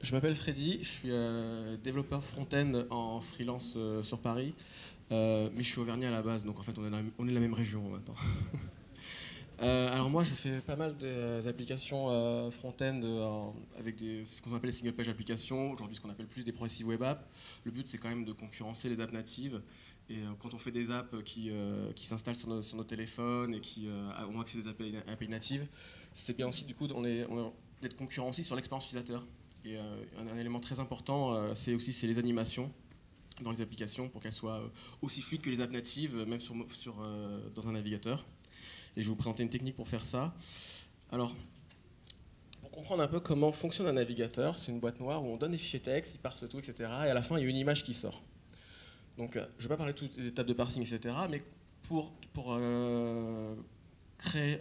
Je m'appelle Freddy, je suis développeur front-end en freelance sur Paris, mais je suis auvergnat à la base, donc en fait on est de la même région maintenant. Alors moi je fais pas mal d'applications front-end avec ce qu'on appelle les single page applications, aujourd'hui ce qu'on appelle plus des progressive web apps. Le but c'est quand même de concurrencer les apps natives, et quand on fait des apps qui s'installent sur nos téléphones et qui ont accès à des API natives, c'est bien aussi du coup d'être concurrent aussi sur l'expérience utilisateur. Et un élément très important, c'est les animations dans les applications pour qu'elles soient aussi fluides que les apps natives, même dans un navigateur. Et je vais vous présenter une technique pour faire ça. Alors, pour comprendre un peu comment fonctionne un navigateur, c'est une boîte noire où on donne des fichiers texte, il parse tout, etc. Et à la fin, il y a une image qui sort. Donc, je ne vais pas parler de toutes les étapes de parsing, etc. Mais pour créer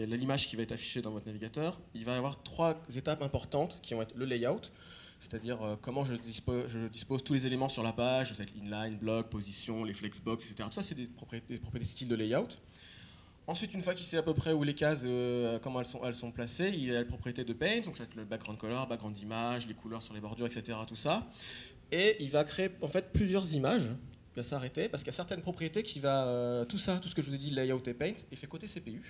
l'image qui va être affichée dans votre navigateur, il va y avoir 3 étapes importantes qui vont être le layout, c'est-à-dire comment je dispose tous les éléments sur la page, ça va être inline, block, position, les flexbox, etc. Tout ça, c'est des propriétés style de layout. Ensuite, une fois qu'il sait à peu près où les cases, comment elles sont placées, il y a la propriété de paint, donc ça va être le background color, background image, les couleurs sur les bordures, etc. Tout ça. Et il va créer en fait plusieurs images. Il va s'arrêter parce qu'il y a certaines propriétés qui va tout ce que je vous ai dit, layout et paint, est fait côté CPU.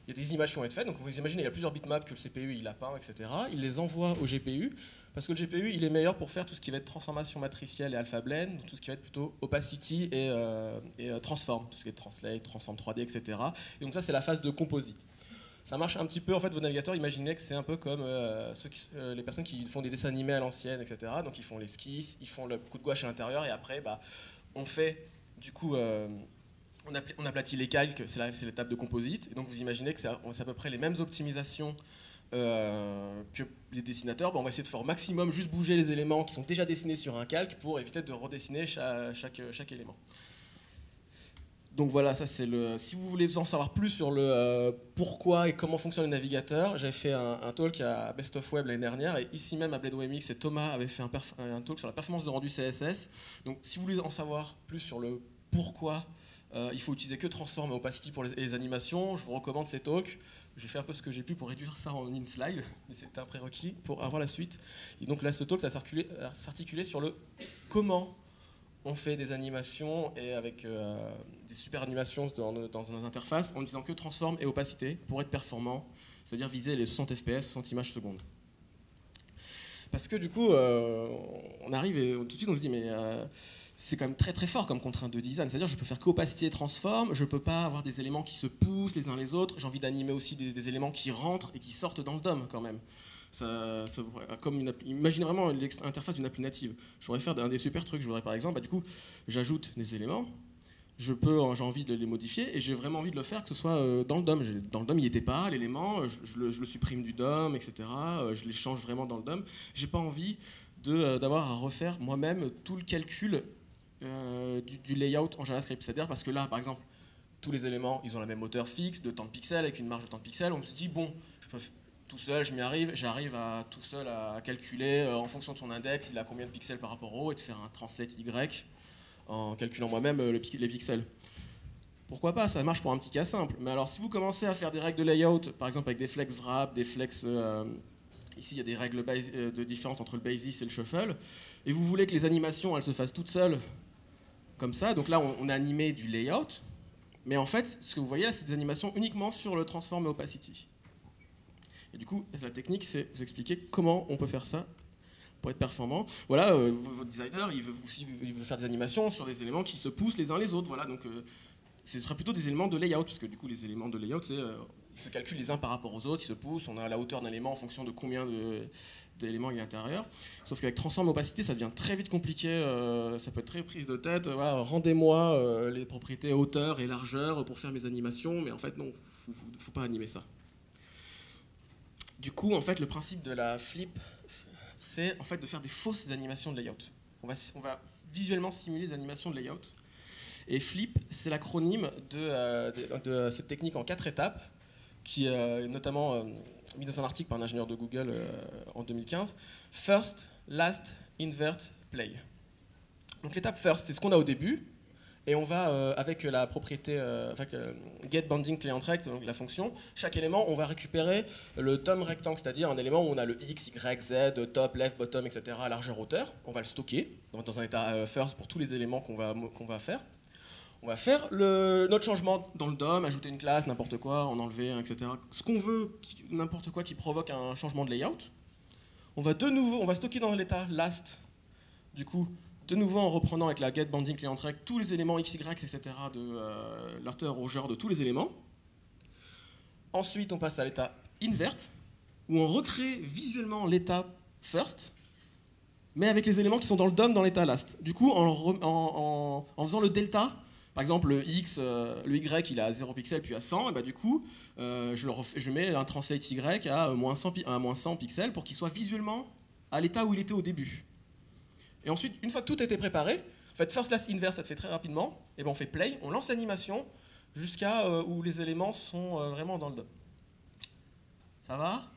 Il y a des images qui vont être faites, donc vous imaginez, il y a plusieurs bitmaps que le CPU il a peint, etc. Il les envoie au GPU, parce que le GPU il est meilleur pour faire tout ce qui va être transformation matricielle et alpha blend, tout ce qui va être plutôt opacity et transform, tout ce qui est translate, transform 3D, etc. Et donc ça c'est la phase de composite. Ça marche un petit peu, en fait, vos navigateurs, imaginez que c'est un peu comme les personnes qui font des dessins animés à l'ancienne, etc. Donc ils font l'esquisse, ils font le coup de gouache à l'intérieur, et après, on fait, du coup, on aplatit les calques, c'est l'étape de composite. Et donc vous imaginez que c'est à peu près les mêmes optimisations que les dessinateurs. On va essayer de faire au maximum juste bouger les éléments qui sont déjà dessinés sur un calque pour éviter de redessiner chaque élément. Donc voilà, ça c'est si vous voulez en savoir plus sur le pourquoi et comment fonctionne le navigateur, j'avais fait un talk à Best of Web l'année dernière, et ici même à BladeOMX, et Thomas avait fait un talk sur la performance de rendu CSS. Donc si vous voulez en savoir plus sur le pourquoi il faut utiliser que Transform et Opacity pour les animations, je vous recommande ces talks. J'ai fait un peu ce que j'ai pu pour réduire ça en une slide, mais c'était un prérequis pour avoir la suite. Et donc là, ce talk, ça s'articulait sur le comment on fait des animations, et avec des super animations dans nos interfaces, en utilisant que Transform et Opacité pour être performant, c'est-à-dire viser les 60 fps, 60 images secondes. Parce que du coup, on arrive et tout de suite on se dit, mais c'est quand même très très fort comme contrainte de design, c'est-à-dire je peux faire qu'opacité et transform, je peux pas avoir des éléments qui se poussent les uns les autres, j'ai envie d'animer aussi des éléments qui rentrent et qui sortent dans le DOM quand même. Imaginez vraiment l'interface d'une appli native. Je pourrais faire un des super trucs, je voudrais par exemple, du coup, j'ajoute des éléments, j'ai envie de les modifier, et j'ai vraiment envie de le faire que ce soit dans le DOM. Dans le DOM, il n'y était pas, l'élément, je le supprime du DOM, etc. Je les change vraiment dans le DOM. J'ai pas envie d'avoir à refaire moi-même tout le calcul du layout en JavaScript. C'est-à-dire parce que là, par exemple, tous les éléments, ils ont la même hauteur fixe, de temps de pixels, avec une marge de temps de pixels. On se dit, bon, je peux tout seul, j'arrive tout seul à calculer en fonction de son index, il a combien de pixels par rapport au, et de faire un translate Y en calculant moi-même les pixels. Pourquoi pas, ça marche pour un petit cas simple. Mais alors si vous commencez à faire des règles de layout, par exemple avec des flex wrap, des flex... ici il y a des règles différentes entre le basis et le shuffle, et vous voulez que les animations elles se fassent toutes seules, comme ça, donc là on a animé du layout, mais en fait ce que vous voyez là c'est des animations uniquement sur le transform et opacity. Et du coup la technique c'est vous expliquer comment on peut faire ça pour être performant. Voilà, votre designer, il veut faire des animations sur des éléments qui se poussent les uns les autres. Voilà, donc ce sera plutôt des éléments de layout, parce que du coup, les éléments de layout, ils se calculent les uns par rapport aux autres, ils se poussent, on a la hauteur d'un élément en fonction de combien d'éléments il y a à l'intérieur. Sauf qu'avec transform opacité, ça devient très vite compliqué, ça peut être très prise de tête. Voilà, rendez-moi les propriétés hauteur et largeur pour faire mes animations, mais en fait, non, faut pas animer ça. Du coup, en fait, le principe de la flip, c'est en fait de faire des fausses animations de layout. On va visuellement simuler des animations de layout. Et flip, c'est l'acronyme de cette technique en 4 étapes, qui est notamment mis dans un article par un ingénieur de Google en 2015. First, last, invert, play. Donc l'étape first, c'est ce qu'on a au début, Et on va, avec la propriété getBandingClientRect, donc la fonction, chaque élément, on va récupérer le DOM rectangle, c'est-à-dire un élément où on a le X, Y, Z, top, left, bottom, etc., largeur, hauteur. On va le stocker dans un état first pour tous les éléments qu'on va faire. On va faire notre changement dans le DOM, ajouter une classe, n'importe quoi, en enlever, etc. Ce qu'on veut, n'importe quoi qui provoque un changement de layout. On va stocker dans l'état last, du coup, de nouveau en reprenant avec la getBandingClientRect tous les éléments x, y, etc. de l'auteur au genre de tous les éléments. Ensuite, on passe à l'état invert, où on recrée visuellement l'état first, mais avec les éléments qui sont dans le DOM dans l'état last. Du coup, en faisant le delta, par exemple le x, le y il est à 0 pixels puis à 100, et bah, du coup, je mets un translate y à moins 100 pixels pour qu'il soit visuellement à l'état où il était au début. Et ensuite, une fois que tout a été préparé, en fait, first, last, invert, ça te fait très rapidement, et ben on fait play, on lance l'animation jusqu'à où les éléments sont vraiment dans le DOM. Ça va?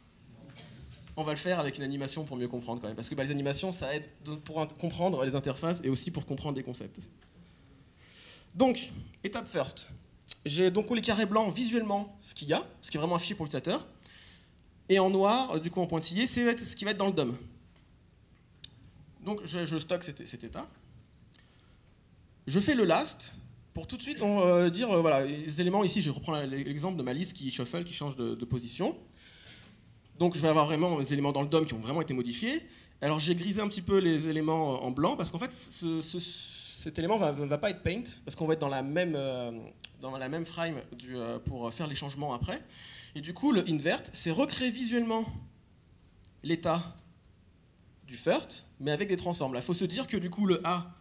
On va le faire avec une animation pour mieux comprendre quand même, parce que les animations, ça aide pour comprendre les interfaces et aussi pour comprendre des concepts. Donc, étape first. J'ai donc les carrés blancs visuellement ce qu'il y a, ce qui est vraiment affiché pour l'utilisateur, et en noir, du coup en pointillé, c'est ce qui va être dans le DOM. Donc je stocke cet état. Je fais le last pour tout de suite dire, voilà, les éléments ici, je reprends l'exemple de ma liste qui shuffle, qui change de position. Donc je vais avoir vraiment les éléments dans le DOM qui ont vraiment été modifiés. Alors j'ai grisé un petit peu les éléments en blanc parce qu'en fait cet élément ne va pas être paint parce qu'on va être dans la même frame pour faire les changements après. Et du coup le invert, c'est recréer visuellement l'état du first, mais avec des transforms. Là, il faut se dire que du coup, le A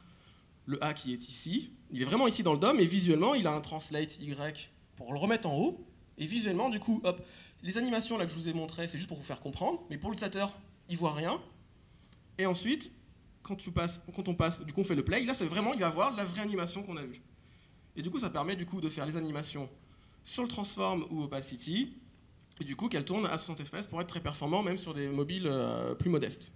qui est ici, il est vraiment ici dans le DOM, et visuellement, il a un translate Y pour le remettre en haut, et visuellement, du coup, hop, les animations là que je vous ai montrées, c'est juste pour vous faire comprendre, mais pour l'utilisateur, il voit rien. Et ensuite, quand on passe, du coup, on fait le play, là, c'est vraiment, il va voir la vraie animation qu'on a vue. Et du coup, ça permet du coup de faire les animations sur le transform ou opacity, et du coup, qu'elles tournent à 60 fps pour être très performant, même sur des mobiles plus modestes.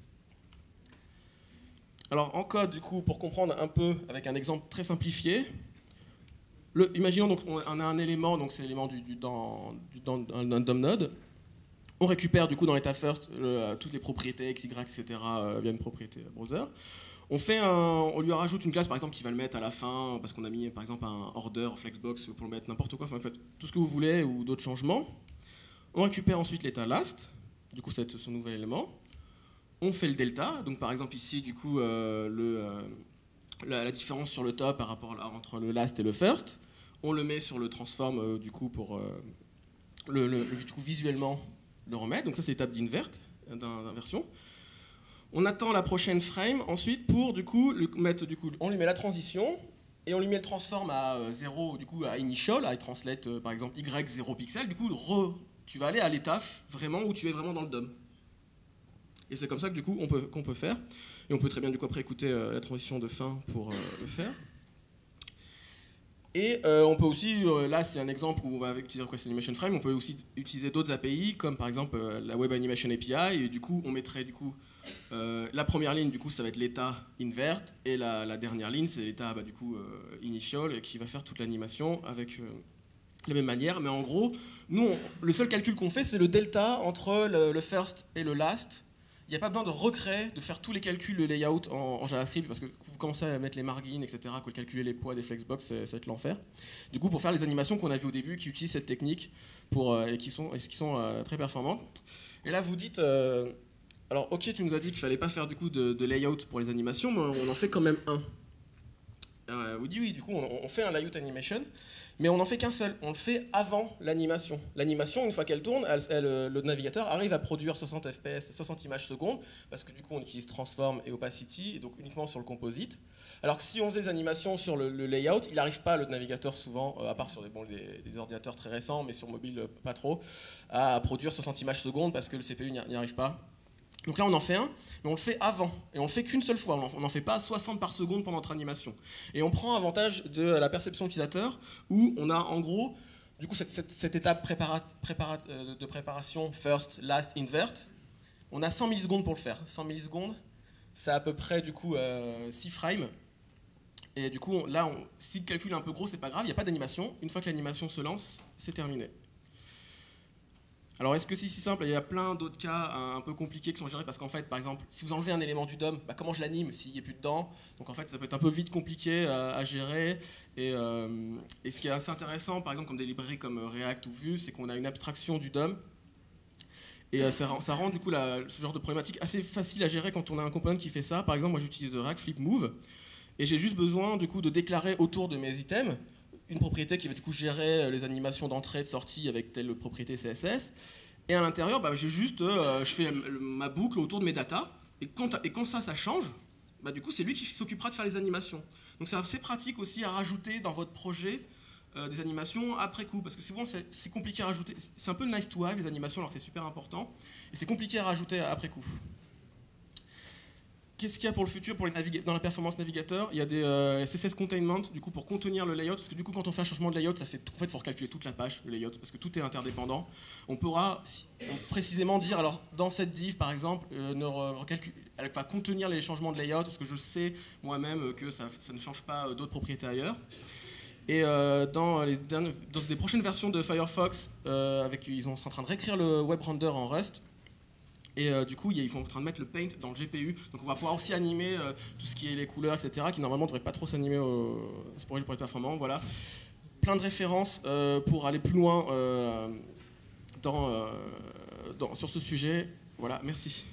Alors en code, du coup, pour comprendre un peu avec un exemple très simplifié, imaginons donc on a un élément, donc c'est l'élément d'un DOM node. On récupère du coup dans l'état first toutes les propriétés x, y, etc. Via une propriété browser. On lui rajoute une classe par exemple qui va le mettre à la fin parce qu'on a mis par exemple un order, flexbox pour le mettre n'importe quoi, enfin en fait tout ce que vous voulez ou d'autres changements. On récupère ensuite l'état last, du coup c'est son nouvel élément. On fait le delta, donc par exemple ici du coup la différence sur le top par rapport entre le last et le first. On le met sur le transform du coup pour du coup, visuellement le remettre. Donc ça c'est l'étape d'inversion. On attend la prochaine frame ensuite pour du coup on lui met la transition et on lui met le transform à 0 du coup à initial, à translate par exemple y 0 pixel. Du coup tu vas aller à l'état vraiment où tu es vraiment dans le DOM. Et c'est comme ça que du coup qu'on peut faire. Et on peut très bien du coup après écouter la transition de fin pour le faire. Et on peut aussi, là c'est un exemple où on va utiliser Request Animation Frame, on peut aussi utiliser d'autres API comme par exemple la Web Animation API, et du coup on mettrait du coup la première ligne, du coup ça va être l'état invert, et la dernière ligne c'est l'état du coup initial, qui va faire toute l'animation avec la même manière. Mais en gros, nous le seul calcul qu'on fait c'est le delta entre le first et le last. Il n'y a pas besoin de recréer, de faire tous les calculs de layout en JavaScript, parce que vous commencez à mettre les margins, etc., que calculer les poids des flexbox, ça va être l'enfer. Du coup, pour faire les animations qu'on a vues au début, qui utilisent cette technique et qui sont très performantes. Et là, vous dites, alors ok, tu nous as dit qu'il ne fallait pas faire du coup de layout pour les animations, mais on en fait quand même un. Vous dites oui, du coup, on fait un layout animation, mais on n'en fait qu'un seul. On le fait avant l'animation. L'animation, une fois qu'elle tourne, le navigateur arrive à produire 60 fps, 60 images secondes, parce que du coup, on utilise transform et opacity, et donc uniquement sur le composite. Alors que si on faisait des animations sur le layout, il n'arrive pas, le navigateur souvent, à part sur des ordinateurs très récents, mais sur mobile pas trop, à produire 60 images secondes, parce que le CPU n'y arrive pas. Donc là on en fait un, mais on le fait avant, et on le fait qu'une seule fois, on n'en fait pas 60 par seconde pendant notre animation. Et on prend avantage de la perception utilisateur, où on a en gros, du coup cette étape de préparation, first, last, invert, on a 100 millisecondes pour le faire. 100 millisecondes, c'est à peu près du coup 6 frames, Et du coup, si le calcul est un peu gros, c'est pas grave, il n'y a pas d'animation. Une fois que l'animation se lance, c'est terminé. Alors est-ce que c'est si simple? Il y a plein d'autres cas un peu compliqués qui sont gérés parce qu'en fait, par exemple, si vous enlevez un élément du DOM, comment je l'anime s'il n'y est plus dedans? Donc en fait, ça peut être un peu vite compliqué à gérer. Et ce qui est assez intéressant, par exemple, comme des librairies comme React ou Vue, c'est qu'on a une abstraction du DOM. Et ça rend du coup ce genre de problématique assez facile à gérer quand on a un component qui fait ça. Par exemple, moi j'utilise React Flip Move et j'ai juste besoin du coup de déclarer autour de mes items une propriété qui va du coup gérer les animations d'entrée et de sortie avec telle propriété CSS. Et à l'intérieur, j'ai juste, je fais ma boucle autour de mes datas. Et quand ça change, du coup c'est lui qui s'occupera de faire les animations. Donc c'est assez pratique aussi à rajouter dans votre projet des animations après coup, parce que souvent c'est compliqué à rajouter. C'est un peu nice to have les animations, alors que c'est super important. Et c'est compliqué à rajouter après coup. Qu'est-ce qu'il y a pour le futur dans la performance navigateur? Il y a des CSS containment du coup, pour contenir le layout, parce que du coup quand on fait un changement de layout, en fait il faut recalculer toute la page, le layout, parce que tout est interdépendant. On pourra précisément dire, alors dans cette div par exemple, elle va contenir les changements de layout, parce que je sais moi-même que ça ne change pas d'autres propriétés ailleurs. Et dans des prochaines versions de Firefox, ils sont en train de réécrire le web render en Rust. Et du coup, ils sont en train de mettre le paint dans le GPU. Donc on va pouvoir aussi animer tout ce qui est les couleurs, etc., qui normalement ne devraient pas trop s'animer pour être performant. Voilà. Plein de références pour aller plus loin sur ce sujet. Voilà, merci.